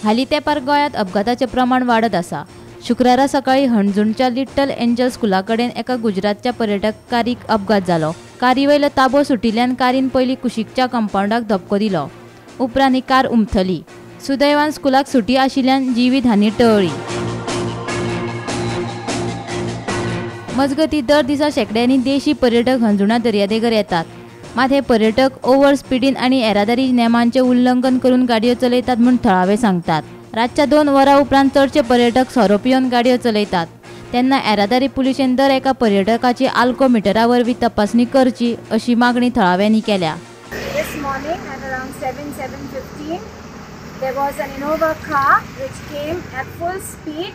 हाली तेंपार गोंयांत अपघाताचें प्रमाण वाडत आसा। शुक्रारा सकाळी हणजूणच्या लिटल एंजल स्कुला कडेन एका गुजरातच्या पर्यटक कारीक अपघात जालो। कारी वयलो ताबो सुटिल्ल्यान कारीन पयलीं कुशीकच्या कंपाऊंडाक धपको दिलो। उपरांत ही कार उमथली। सुदैवान स्कुलाक सुटी आशिल्ल्यान जिवीतहानी टळ्ळी। मजगतीं दर दिसा शेकड्यांनी देशी पर्यटक हणजूणा दर्यादेगार येतात। मात हे पर्यटक ओव्हर स्पीडीन आनी येरादारी नेमांचें उल्लंघन करून गाडयो चलयतात म्हूण थळावे सांगतात। रातच्या 2 वरां उपरांत चडशे पर्यटक सोरो पिवन गाडयो चलयतात। तेन्ना येरादारी पुलिशेन दर एका पर्यटकाची आल्कोमिटरा वरवीं तपासणी करची अशी मागणी थळाव्यांनी केल्या। This morning at around 7:15 there was an Innova car which came at full speed,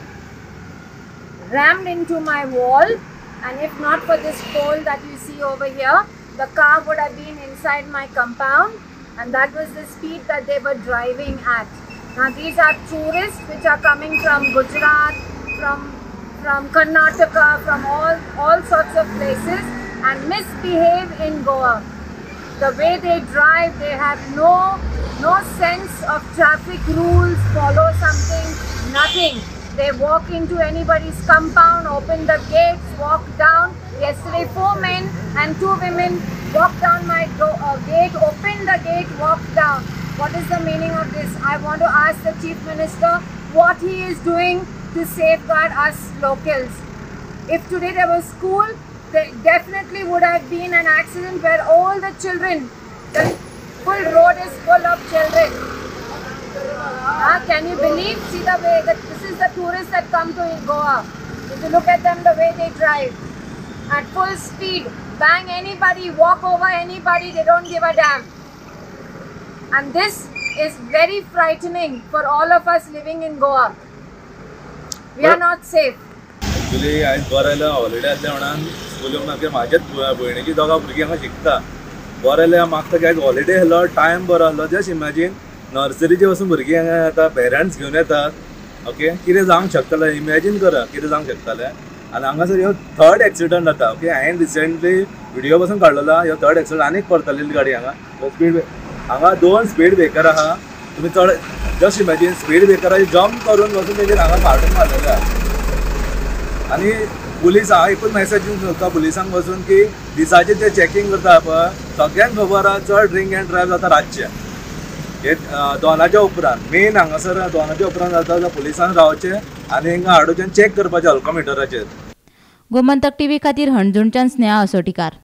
rammed into my wall, and if not for this pole that you see over here, the car would have been inside my compound, and that was the speed that they were driving at. Now these are tourists which are coming from Gujarat, from Karnataka, from all sorts of places and misbehave in Goa. The way they drive, they have no sense of traffic rules, follow something, nothing. They walk into anybody's compound, open the gates, walk down. Yesterday 4 men and 2 women walked down my gate, opened the gate, walked down. What is the meaning of this? I want to ask the Chief Minister what he is doing to safeguard us locals. If today there was school, there definitely would have been an accident where all the children, the full road is full of children. Can you believe? See the way that this is the tourists that come to Goa. If you look at them, the way they drive at full speed, bang anybody, walk over anybody, they don't give a damn. And this is very frightening for all of us living in Goa. We are not safe. Actually, I बरं holiday आसल्या म्हणान school म्हाज्याच भयणीची दोगा भुरगीं हांगा शिकता। बरं म्हाका काय holiday आसलो, टायम बरो आसलो। जस्ट इमॅजिन नर्सरीचे वचून भुरगीं हांगा येता, पेरंट्स घेवन येतात। ओके, कितें जावंक शकतलें, इमॅजिन करा कितें जावंक शकतलें। आनी हांगासर ह्यो 3rd एक्सिडंट जाता। ओके, हांवें रिसेंटली व्हिडिओ पासून काडलेलो, ह्यो 3rd एक्सिडंट आनीक परतलेली गाडी हांगा। स्पीड हांगा 2 स्पीड ब्रेकर आहा। तुमी चड जस्ट इमॅजिन स्पीड ब्रेकराची जम्प करून वचून तेजेर हांगा फाटून मारलेले आहा। आनी पुलीस हांव एकूच मॅसेज दिवंक सोदता पुलिसांक वचून की दिसाचे जे चॅकिंग करता पळय सगळ्यांक खबर आहा चड ड्रिंक एंड ड्रायव्ह जाता रातचे। हे दोनाच्या उपरांत मेन हांगासर दोनाच्या उपरांत जाता जाल्यार पुलिसान रावचें आनी हिंगा हाडूचें चॅक करपाचें अल्कोमिटराचेर। गोमंतक टीव्ही खातीर हणजूणच्यान स्नेहा असोटीकार।